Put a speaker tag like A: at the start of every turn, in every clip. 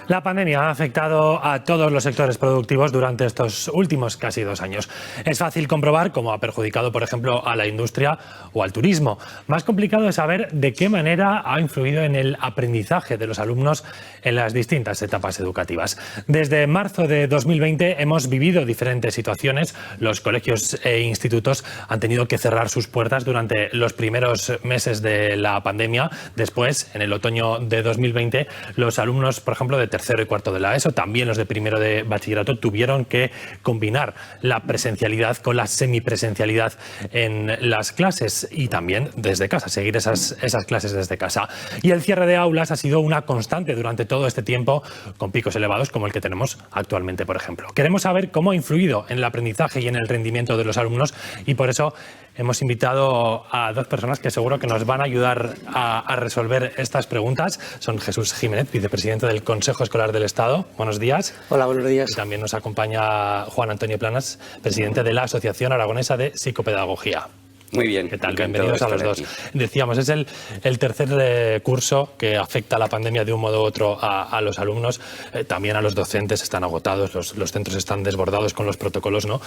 A: La pandemia ha afectado a todos los sectores productivos durante estos últimos casi 2 años. Es fácil comprobar cómo ha perjudicado, por ejemplo, a la industria o al turismo. Más complicado es saber de qué manera ha influido en el aprendizaje de los alumnos en las distintas etapas educativas. Desde marzo de 2020 hemos vivido diferentes situaciones. Los colegios e institutos han tenido que cerrar sus puertas durante los primeros meses de la pandemia. Después, en el otoño de 2020, los alumnos, por ejemplo, de tercero y cuarto de la ESO, también los de primero de bachillerato, tuvieron que combinar la presencialidad con la semipresencialidad en las clases y también desde casa, seguir esas clases desde casa. Y el cierre de aulas ha sido una constante durante todo este tiempo, con picos elevados como el que tenemos actualmente, por ejemplo. Queremos saber cómo ha influido en el aprendizaje y en el rendimiento de los alumnos y por eso hemos invitado a 2 personas que seguro que nos van a ayudar a resolver estas preguntas. Son Jesús Jiménez, vicepresidente del Consejo Escolar del Estado. Buenos días.
B: Hola, buenos días.
A: Y también nos acompaña Juan Antonio Planas, presidente de la Asociación Aragonesa de Psicopedagogía.
C: Muy bien.
A: ¿Qué tal? Bienvenidos a los dos. Decíamos, es el tercer curso que afecta a la pandemia de un modo u otro a los alumnos. También a los docentes están agotados, los centros están desbordados con los protocolos, ¿no?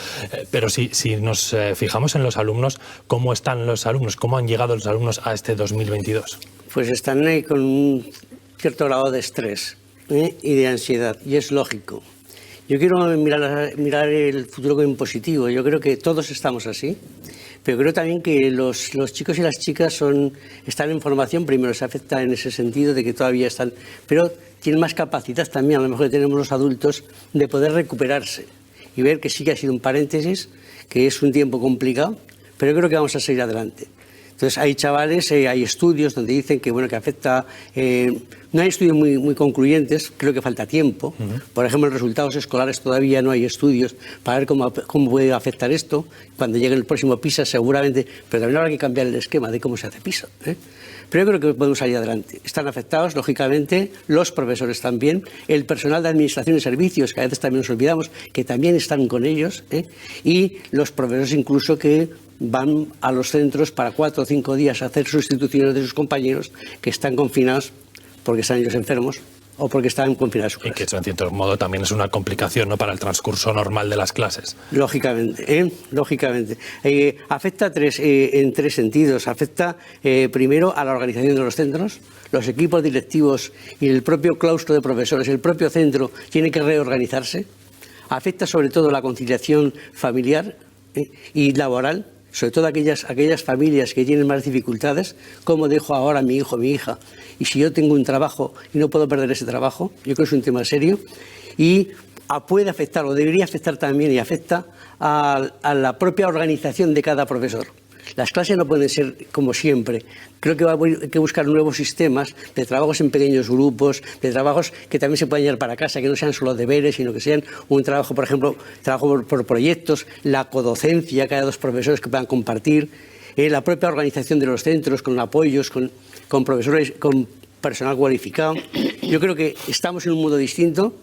A: Pero si nos fijamos en los alumnos, ¿cómo están los alumnos? ¿Cómo han llegado los alumnos a este 2022?
B: Pues están con un cierto grado de estrés y de ansiedad, y es lógico. Yo quiero mirar el futuro como positivo. Yo creo que todos estamos así. Pero creo también que los chicos y las chicas están en formación, primero se afecta en ese sentido de que todavía están, pero tienen más capacidad también, a lo mejor que tenemos los adultos, de poder recuperarse y ver que sí que ha sido un paréntesis, que es un tiempo complicado, pero creo que vamos a seguir adelante. Entonces hay chavales, hay estudios donde dicen que bueno que afecta, no hay estudios muy concluyentes, creo que falta tiempo. Por ejemplo, en resultados escolares todavía no hay estudios para ver cómo puede afectar esto. Cuando llegue el próximo PISA seguramente, pero también habrá que cambiar el esquema de cómo se hace PISA. Pero yo creo que podemos salir adelante. Están afectados, lógicamente, los profesores también, el personal de administración y servicios, que a veces también nos olvidamos, que también están con ellos, y los profesores incluso que van a los centros para 4 o 5 días a hacer sustituciones de sus compañeros que están confinados porque están ellos enfermos o porque están confinados en su casa.
A: Y que eso, en cierto modo, también es una complicación, ¿no?, para el transcurso normal de las clases.
B: Lógicamente, lógicamente. Afecta en 3 sentidos. Afecta primero a la organización de los centros. Los equipos directivos y el propio claustro de profesores, el propio centro, tiene que reorganizarse. Afecta sobre todo la conciliación familiar y laboral. Sobre todo aquellas familias que tienen más dificultades, ¿cómo dejo ahora a mi hijo o mi hija? Y si yo tengo un trabajo y no puedo perder ese trabajo, yo creo que es un tema serio y puede afectar o debería afectar también y afecta a la propia organización de cada profesor. Las clases no pueden ser como siempre. Creo que hay que buscar nuevos sistemas de trabajos en pequeños grupos, de trabajos que también se puedan llevar para casa, que no sean solo deberes, sino que sean un trabajo, por ejemplo, trabajo por proyectos, la codocencia, que haya 2 profesores que puedan compartir, la propia organización de los centros, con apoyos, con profesores, con personal cualificado. Yo creo que estamos en un mundo distinto.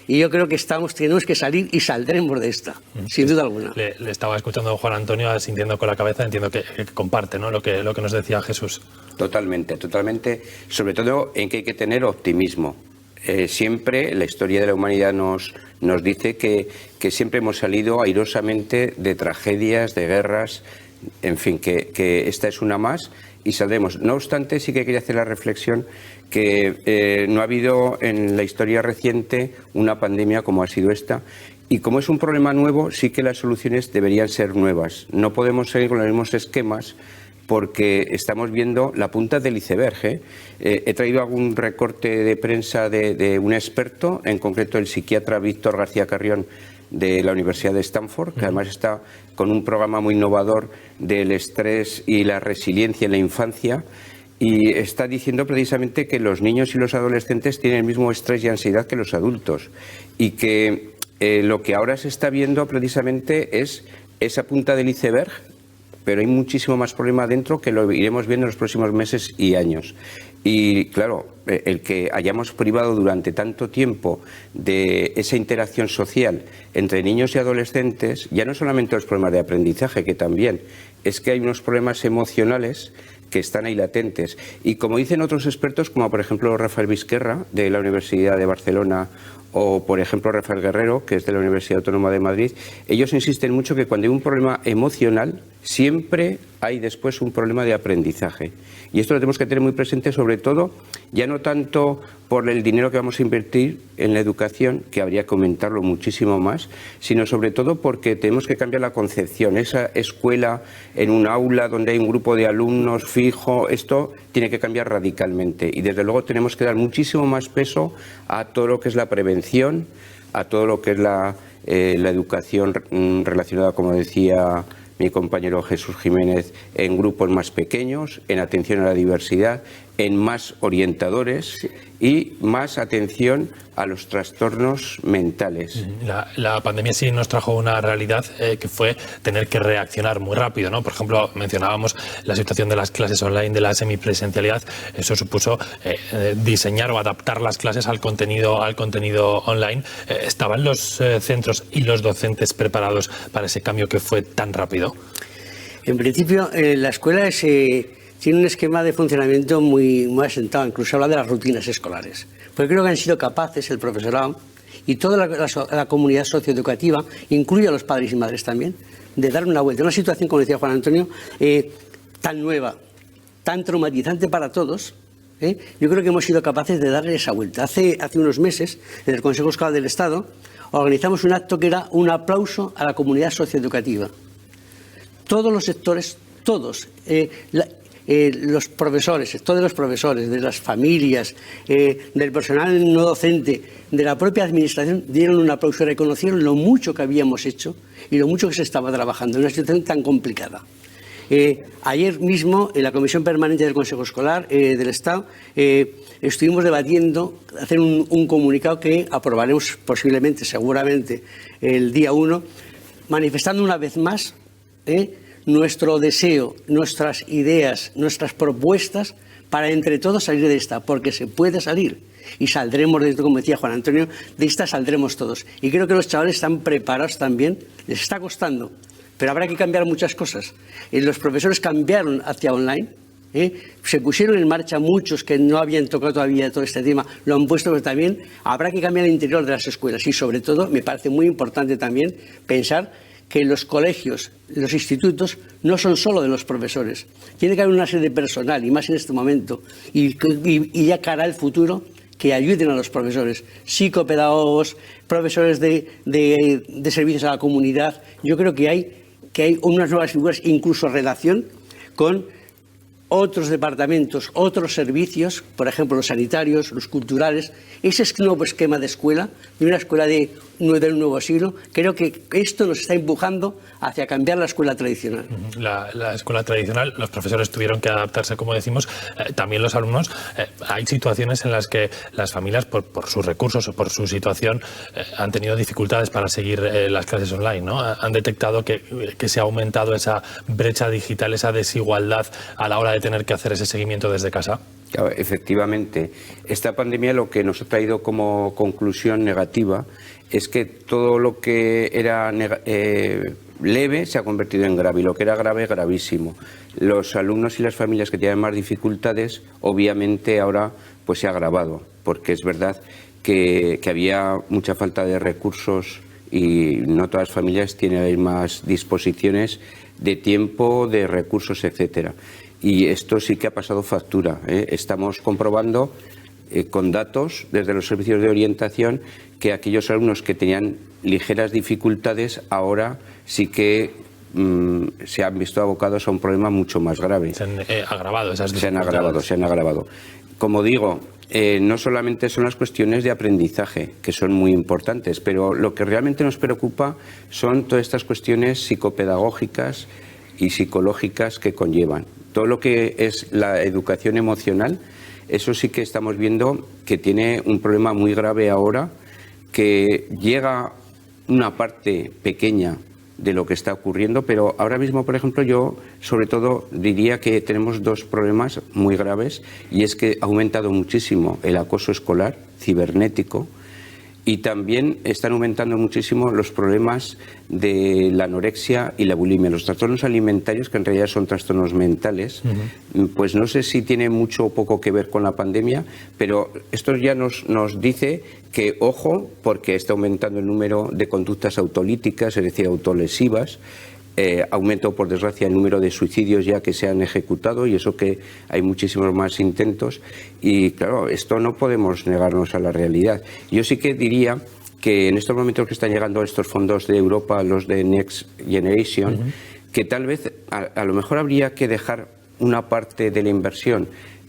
B: Y yo creo que tenemos que salir y saldremos de esta, sin duda alguna.
A: Le estaba escuchando a Juan Antonio, asintiendo con la cabeza, entiendo que comparte, ¿no?, lo que nos decía Jesús.
C: Totalmente, totalmente. Sobre todo en que hay que tener optimismo. Siempre la historia de la humanidad nos dice que siempre hemos salido airosamente de tragedias, de guerras, en fin, que esta es una más y saldremos. No obstante, sí que quería hacer la reflexión que no ha habido en la historia reciente una pandemia como ha sido esta. Y como es un problema nuevo, sí que las soluciones deberían ser nuevas. No podemos seguir con los mismos esquemas porque estamos viendo la punta del iceberg. He traído algún recorte de prensa de un experto, en concreto el psiquiatra Víctor García Carrión de la Universidad de Stanford, que además está con un programa muy innovador del estrés y la resiliencia en la infancia. Y está diciendo precisamente que los niños y los adolescentes tienen el mismo estrés y ansiedad que los adultos y que lo que ahora se está viendo precisamente es esa punta del iceberg, pero hay muchísimo más problema dentro que lo iremos viendo en los próximos meses y años. Y claro, el que hayamos privado durante tanto tiempo de esa interacción social entre niños y adolescentes, ya no solamente los problemas de aprendizaje, que también, es que hay unos problemas emocionales que están ahí latentes. Y como dicen otros expertos, como por ejemplo Rafael Vizquerra, de la Universidad de Barcelona, o por ejemplo Rafael Guerrero, que es de la Universidad Autónoma de Madrid, ellos insisten mucho que cuando hay un problema emocional, siempre hay después un problema de aprendizaje. Y esto lo tenemos que tener muy presente, sobre todo, ya no tanto por el dinero que vamos a invertir en la educación, que habría que aumentarlo muchísimo más, sino sobre todo porque tenemos que cambiar la concepción. Esa escuela en un aula donde hay un grupo de alumnos fijo, esto tiene que cambiar radicalmente. Y desde luego tenemos que dar muchísimo más peso a todo lo que es la prevención, a todo lo que es la educación relacionada, como decía mi compañero Jesús Jiménez, en grupos más pequeños, en atención a la diversidad, en más orientadores y más atención a los trastornos mentales.
A: La pandemia sí nos trajo una realidad que fue tener que reaccionar muy rápido, ¿no? Por ejemplo, mencionábamos la situación de las clases online, de la semipresencialidad. Eso supuso diseñar o adaptar las clases al contenido online. ¿Estaban los centros y los docentes preparados para ese cambio que fue tan rápido?
B: En principio, la escuela tiene un esquema de funcionamiento muy asentado, incluso habla de las rutinas escolares. Porque creo que han sido capaces el profesorado y toda la comunidad socioeducativa, incluye a los padres y madres también, de dar una vuelta. Una situación, como decía Juan Antonio, tan nueva, tan traumatizante para todos. Yo creo que hemos sido capaces de darle esa vuelta. Hace unos meses, en el Consejo Escolar del Estado, organizamos un acto que era un aplauso a la comunidad socioeducativa. Todos los sectores, todos, los profesores, todos los profesores, de las familias, del personal no docente, de la propia administración, dieron un aplauso y reconocieron lo mucho que habíamos hecho y lo mucho que se estaba trabajando en una situación tan complicada. Ayer mismo, en la Comisión Permanente del Consejo Escolar del Estado, estuvimos debatiendo hacer un comunicado que aprobaremos posiblemente, seguramente, el día 1, manifestando una vez más nuestro deseo, nuestras ideas, nuestras propuestas para entre todos salir de esta, porque se puede salir y saldremos de esto, como decía Juan Antonio, de esta saldremos todos. Y creo que los chavales están preparados también, les está costando, pero habrá que cambiar muchas cosas. Los profesores cambiaron hacia online, se pusieron en marcha muchos que no habían tocado todavía todo este tema, lo han puesto, pero también habrá que cambiar el interior de las escuelas y sobre todo me parece muy importante también pensar que los colegios, los institutos, no son solo de los profesores. Tiene que haber una serie de personal, y más en este momento, y ya cara al futuro, que ayuden a los profesores, psicopedagogos, profesores de servicios a la comunidad. Yo creo que hay unas nuevas figuras, incluso relación con otros departamentos, otros servicios, por ejemplo los sanitarios, los culturales. Ese es el nuevo esquema de escuela, de una escuela del nuevo siglo. Creo que esto nos está empujando hacia cambiar la escuela tradicional.
A: La escuela tradicional, los profesores tuvieron que adaptarse, como decimos, también los alumnos. Hay situaciones en las que las familias, por sus recursos o por su situación, han tenido dificultades para seguir las clases online, ¿no? Han detectado que se ha aumentado esa brecha digital, esa desigualdad a la hora de tener que hacer ese seguimiento desde casa.
C: Claro, efectivamente, esta pandemia lo que nos ha traído como conclusión negativa es que todo lo que era leve se ha convertido en grave y lo que era grave, gravísimo. Los alumnos y las familias que tienen más dificultades, obviamente ahora pues se ha agravado, porque es verdad que había mucha falta de recursos y no todas las familias tienen las mismas disposiciones de tiempo, de recursos, etcétera. Y esto sí que ha pasado factura. Estamos comprobando con datos desde los servicios de orientación que aquellos alumnos que tenían ligeras dificultades ahora sí que se han visto abocados a un problema mucho más grave.
A: Se han agravado esas dificultades.
C: Se han agravado. Como digo, no solamente son las cuestiones de aprendizaje, que son muy importantes, pero lo que realmente nos preocupa son todas estas cuestiones psicopedagógicas y psicológicas que conllevan. Todo lo que es la educación emocional, eso sí que estamos viendo que tiene un problema muy grave ahora, que llega una parte pequeña de lo que está ocurriendo, pero ahora mismo, por ejemplo, yo sobre todo diría que tenemos dos problemas muy graves, y es que ha aumentado muchísimo el acoso escolar cibernético Y también están aumentando muchísimo los problemas de la anorexia y la bulimia, los trastornos alimentarios, que en realidad son trastornos mentales. Pues no sé si tiene mucho o poco que ver con la pandemia, pero esto ya nos dice que, ojo, porque está aumentando el número de conductas autolíticas, es decir, autolesivas. Aumento, por desgracia, el número de suicidios ya que se han ejecutado, y eso que hay muchísimos más intentos. Y claro, esto no podemos negarnos a la realidad. Yo sí que diría que en estos momentos que están llegando estos fondos de Europa, los de Next Generation, que tal vez a lo mejor habría que dejar una parte de la inversión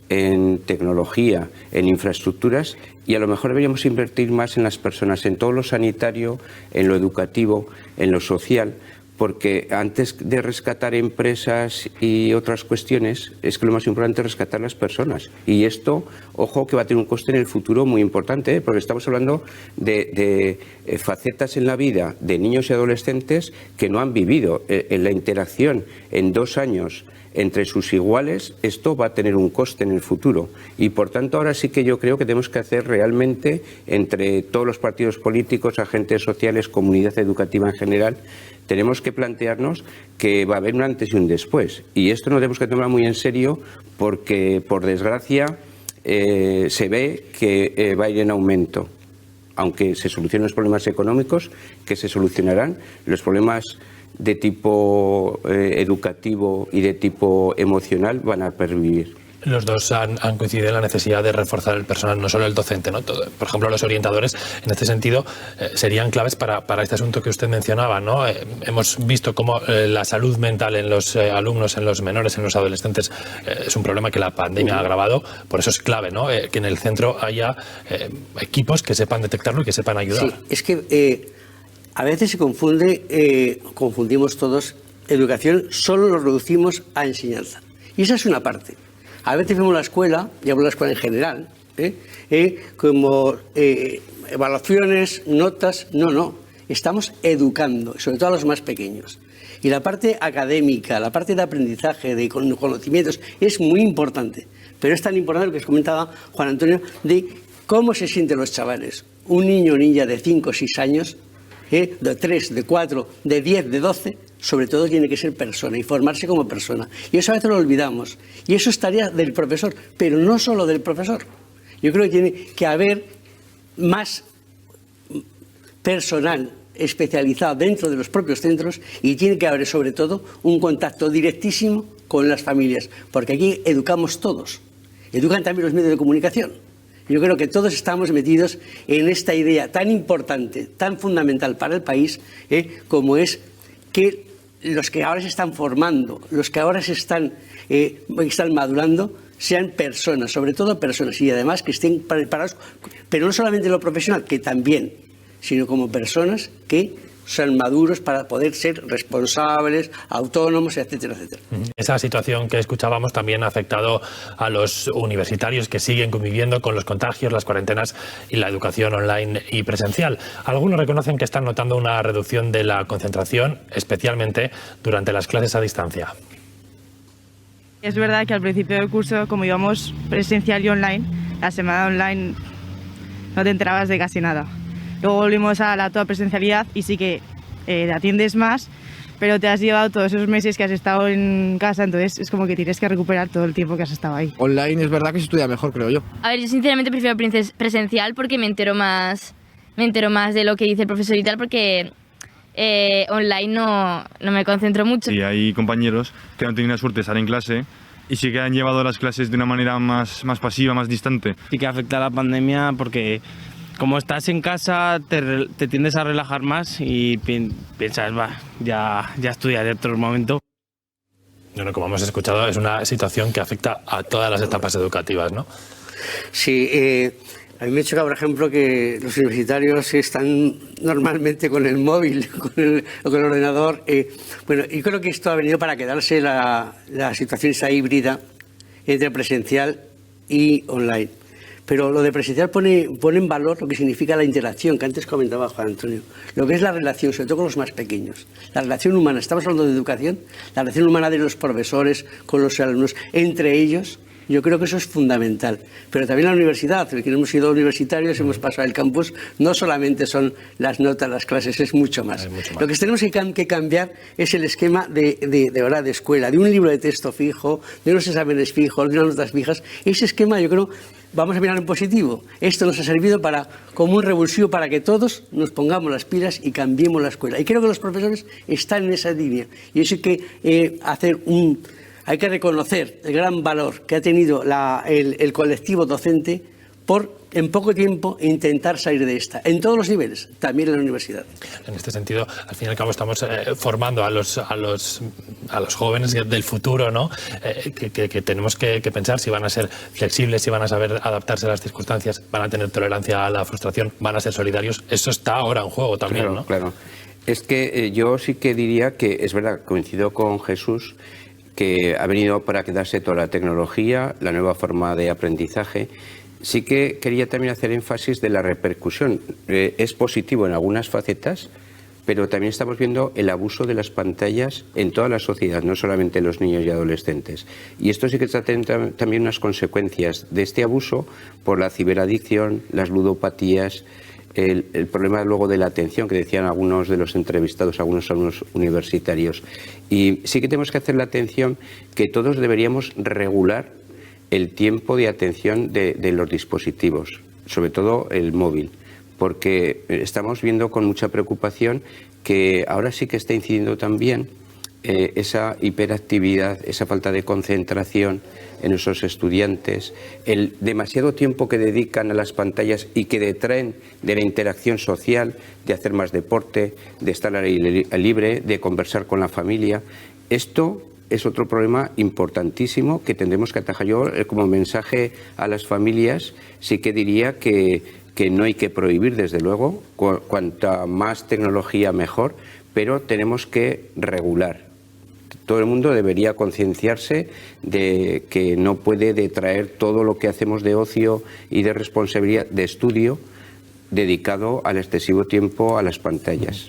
C: en tecnología, en infraestructuras, y a lo mejor deberíamos invertir más en las personas, en todo lo sanitario, en lo educativo, en lo social, porque antes de rescatar empresas y otras cuestiones, es que lo más importante es rescatar las personas. Y esto, ojo, que va a tener un coste en el futuro muy importante, porque estamos hablando de facetas en la vida de niños y adolescentes que no han vivido. En la interacción en 2 años entre sus iguales, esto va a tener un coste en el futuro. Y por tanto, ahora sí que yo creo que tenemos que hacer realmente, entre todos los partidos políticos, agentes sociales, comunidad educativa en general, tenemos que plantearnos que va a haber un antes y un después. Y esto no tenemos que tomar muy en serio porque, por desgracia, se ve que va a ir en aumento. Aunque se solucionen los problemas económicos, que se solucionarán, los problemas de tipo educativo y de tipo emocional van a pervivir.
A: Los dos han coincidido en la necesidad de reforzar el personal, no solo el docente, ¿no? Todo, por ejemplo, los orientadores, en este sentido, serían claves para este asunto que usted mencionaba, ¿no? Hemos visto cómo la salud mental en los alumnos, en los menores, en los adolescentes, es un problema que la pandemia ha agravado. Por eso es clave, ¿no? Que en el centro haya equipos que sepan detectarlo y que sepan ayudar.
B: Sí, es que a veces se confundimos todos. Educación solo lo reducimos a enseñanza. Y esa es una parte. A veces vemos la escuela, y hablo de la escuela en general, como evaluaciones, notas. No. Estamos educando, sobre todo a los más pequeños. Y la parte académica, la parte de aprendizaje, de conocimientos, es muy importante. Pero es tan importante lo que os comentaba Juan Antonio, de cómo se sienten los chavales. Un niño o niña de 5 o 6 años, de 3, de 4, de 10, de 12, sobre todo tiene que ser persona y formarse como persona. Y eso a veces lo olvidamos. Y eso es tarea del profesor, pero no solo del profesor. Yo creo que tiene que haber más personal especializado dentro de los propios centros, y tiene que haber sobre todo un contacto directísimo con las familias, porque aquí educamos todos. Educan también los medios de comunicación. Yo creo que todos estamos metidos en esta idea tan importante, tan fundamental para el país, como es que los que ahora se están formando, los que ahora se están madurando, sean personas, sobre todo personas, y además que estén preparados, pero no solamente en lo profesional, que también, sino como personas que sean maduros para poder ser responsables, autónomos, etcétera, etcétera.
A: Esa situación que escuchábamos también ha afectado a los universitarios que siguen conviviendo con los contagios, las cuarentenas y la educación online y presencial. Algunos reconocen que están notando una reducción de la concentración, especialmente durante las clases a distancia.
D: Es verdad que al principio del curso, como íbamos presencial y online, la semana online no te enterabas de casi nada. Luego volvimos a la toda presencialidad y sí que te atiendes más, pero te has llevado todos esos meses que has estado en casa, entonces es como que tienes que recuperar todo el tiempo que has estado ahí.
E: Online es verdad que se estudia mejor, creo yo.
F: A ver, yo sinceramente prefiero presencial porque me entero más de lo que dice el profesor y tal, porque online no me concentro mucho.
G: Y hay compañeros que no han tenido la suerte de estar en clase y sí que han llevado las clases de una manera más pasiva, más distante.
H: Sí que afecta a la pandemia porque como estás en casa te tiendes a relajar más y piensas, ya estudiaré otro momento.
A: Bueno, como hemos escuchado, es una situación que afecta a todas las etapas educativas, ¿no?
B: Sí, a mí me choca, por ejemplo, que los universitarios están normalmente con el móvil, con el ordenador. Bueno, yo creo que esto ha venido para quedarse, la situación esa híbrida entre presencial y online. Pero lo de presencial pone en valor lo que significa la interacción, que antes comentaba Juan Antonio. Lo que es la relación, sobre todo con los más pequeños. La relación humana, estamos hablando de educación, la relación humana de los profesores con los alumnos, entre ellos, Yo creo que eso es fundamental. Pero también la universidad, que hemos sido universitarios, hemos pasado el campus, no solamente son las notas, las clases, es mucho más. Lo que tenemos que cambiar es el esquema de verdad de escuela, de un libro de texto fijo, de unos exámenes fijos, de unas notas fijas. Ese esquema, yo creo, vamos a mirar en positivo. Esto nos ha servido como un revulsivo para que todos nos pongamos las pilas y cambiemos la escuela. Y creo que los profesores están en esa línea. Y eso hay que hay que reconocer el gran valor que ha tenido el colectivo docente por, en poco tiempo, intentar salir de esta, en todos los niveles, también en la universidad.
A: En este sentido, al fin y al cabo, estamos formando a los jóvenes del futuro, ¿no? Que tenemos que pensar si van a ser flexibles, si van a saber adaptarse a las circunstancias, van a tener tolerancia a la frustración, van a ser solidarios. Eso está ahora en juego también,
C: claro,
A: ¿no?
C: Claro. Es que yo sí que diría que, es verdad, coincido con Jesús, que ha venido para quedarse toda la tecnología, la nueva forma de aprendizaje. Sí que quería también hacer énfasis de la repercusión. Es positivo en algunas facetas, pero también estamos viendo el abuso de las pantallas en toda la sociedad, no solamente en los niños y adolescentes. Y esto sí que está teniendo también unas consecuencias de este abuso por la ciberadicción, las ludopatías, el problema luego de la atención, que decían algunos de los entrevistados, algunos alumnos universitarios. Y sí que tenemos que hacer la atención que todos deberíamos regular el tiempo de atención de los dispositivos, sobre todo el móvil, porque estamos viendo con mucha preocupación que ahora sí que está incidiendo también esa hiperactividad, esa falta de concentración en esos estudiantes, el demasiado tiempo que dedican a las pantallas y que detraen de la interacción social, de hacer más deporte, de estar al aire libre, de conversar con la familia. Esto es otro problema importantísimo que tendremos que atajar. Yo, como mensaje a las familias, sí que diría que no hay que prohibir, desde luego, cuanta más tecnología mejor, pero tenemos que regular. Todo el mundo debería concienciarse de que no puede detraer todo lo que hacemos de ocio y de responsabilidad de estudio dedicado al excesivo tiempo a las pantallas.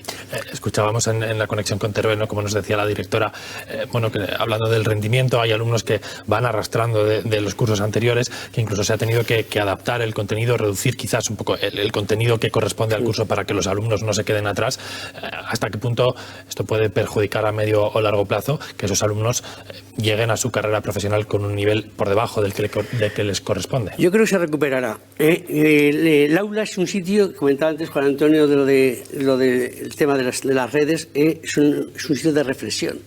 A: Escuchábamos en la conexión con Teruel, ¿no?, como nos decía la directora, que hablando del rendimiento, hay alumnos que van arrastrando de los cursos anteriores, que incluso se ha tenido que adaptar el contenido, reducir quizás un poco el contenido que corresponde al curso para que los alumnos no se queden atrás. ¿Hasta qué punto esto puede perjudicar a medio o largo plazo que esos alumnos lleguen a su carrera profesional con un nivel por debajo del que les corresponde?
B: Yo creo que se recuperará. El aula es un sitio, comentaba antes Juan Antonio de el tema de las redes, es un sitio de reflexión.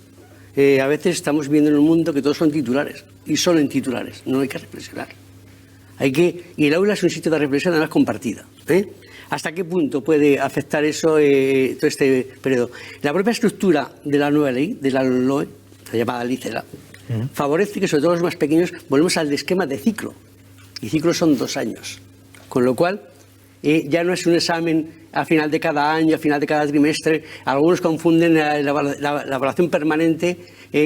B: A veces estamos viendo en un mundo que todos son titulares, y solo en titulares, no hay que reflexionar. Y el aula es un sitio de reflexión además compartida. ¿Hasta qué punto puede afectar eso todo este periodo? La propia estructura de la nueva ley, de la LOE, la llamada Ley CELA, favorece que sobre todo los más pequeños volvemos al esquema de ciclo. Y ciclos son 2 años. Con lo cual, ya no es un examen a final de cada año, a final de cada trimestre. Algunos confunden la evaluación permanente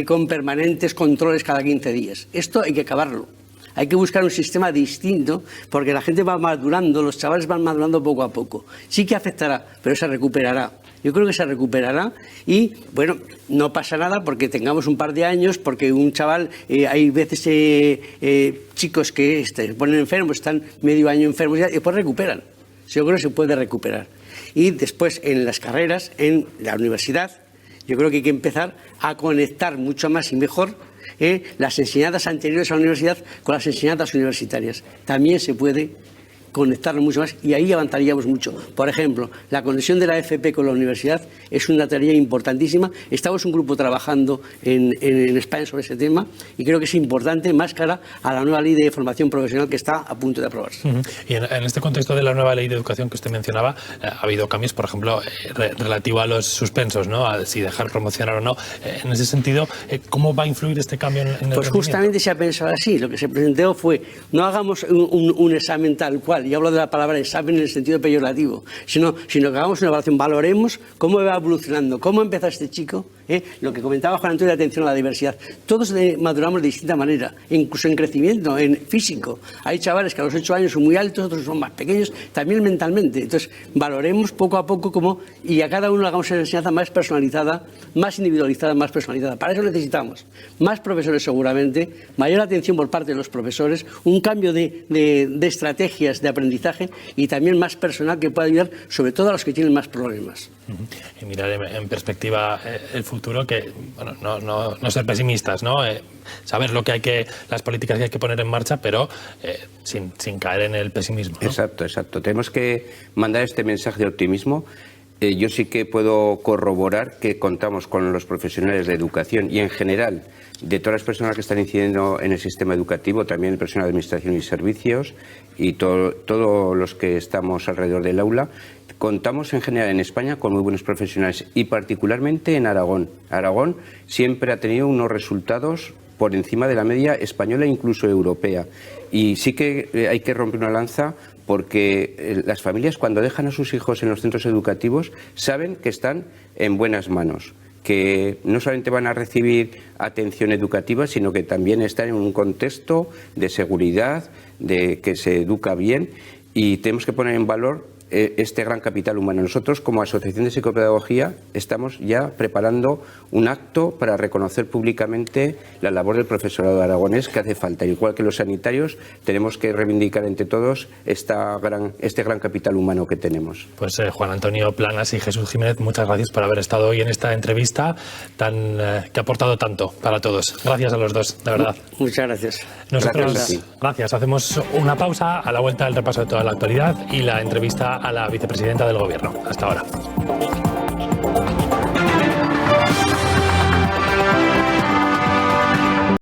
B: con permanentes controles cada 15 días. Esto hay que acabarlo. Hay que buscar un sistema distinto porque la gente va madurando, los chavales van madurando poco a poco. Sí que afectará, pero se recuperará. Yo creo que se recuperará y, bueno, no pasa nada porque tengamos un par de años, porque un chaval, hay veces chicos que se ponen enfermos, están medio año enfermos y después recuperan. Yo creo que se puede recuperar. Y después en las carreras, en la universidad, yo creo que hay que empezar a conectar mucho más y mejor las enseñanzas anteriores a la universidad con las enseñanzas universitarias. También se puede conectarlo mucho más y ahí avanzaríamos mucho. Por ejemplo, la conexión de la FP con la universidad es una tarea importantísima. Estamos un grupo trabajando en España sobre ese tema y creo que es importante más cara a la nueva ley de formación profesional que está a punto de aprobarse.
A: Y en este contexto de la nueva ley de educación que usted mencionaba, ha habido cambios, por ejemplo, relativo a los suspensos, ¿no?, a si dejar promocionar o no. En ese sentido, ¿cómo va a influir este cambio en el
B: Pues justamente se ha pensado así. Lo que se presentó fue, no hagamos un examen tal cual, y hablo de la palabra examen en el sentido peyorativo, sino que hagamos una evaluación, valoremos cómo va evolucionando, cómo empezó este chico, lo que comentaba Juan Antonio de atención a la diversidad. Todos maduramos de distinta manera, incluso en crecimiento, en físico. Hay chavales que a los 8 años son muy altos, otros son más pequeños, también mentalmente. Entonces, valoremos poco a poco cómo, y a cada uno le hagamos una enseñanza más personalizada, más individualizada, más personalizada. Para eso necesitamos más profesores seguramente, mayor atención por parte de los profesores, un cambio de estrategias de aprendizaje y también más personal que pueda ayudar sobre todo a los que tienen más problemas.
A: Y mirar en perspectiva el futuro, que bueno, no ser pesimistas, ¿no? Saber las políticas que hay que poner en marcha, pero sin caer en el pesimismo, ¿no?
C: Exacto. Tenemos que mandar este mensaje de optimismo. Yo sí que puedo corroborar que contamos con los profesionales de educación y en general de todas las personas que están incidiendo en el sistema educativo, también el personal de administración y servicios y todos los que estamos alrededor del aula. Contamos en general en España con muy buenos profesionales y particularmente en Aragón. Aragón siempre ha tenido unos resultados por encima de la media española e incluso europea. Y sí que hay que romper una lanza porque las familias cuando dejan a sus hijos en los centros educativos saben que están en buenas manos, que no solamente van a recibir atención educativa, sino que también están en un contexto de seguridad, de que se educa bien y tenemos que poner en valor este gran capital humano. Nosotros, como Asociación de Psicopedagogía, estamos ya preparando un acto para reconocer públicamente la labor del profesorado aragonés que hace falta. Igual que los sanitarios, tenemos que reivindicar entre todos este gran capital humano que tenemos.
A: Pues Juan Antonio Planas y Jesús Jiménez, muchas gracias por haber estado hoy en esta entrevista que ha aportado tanto para todos. Gracias a los dos, de verdad.
B: Muchas gracias.
A: Nosotros, gracias. Hacemos una pausa, a la vuelta el repaso de toda la actualidad y la entrevista a la vicepresidenta del Gobierno. Hasta ahora.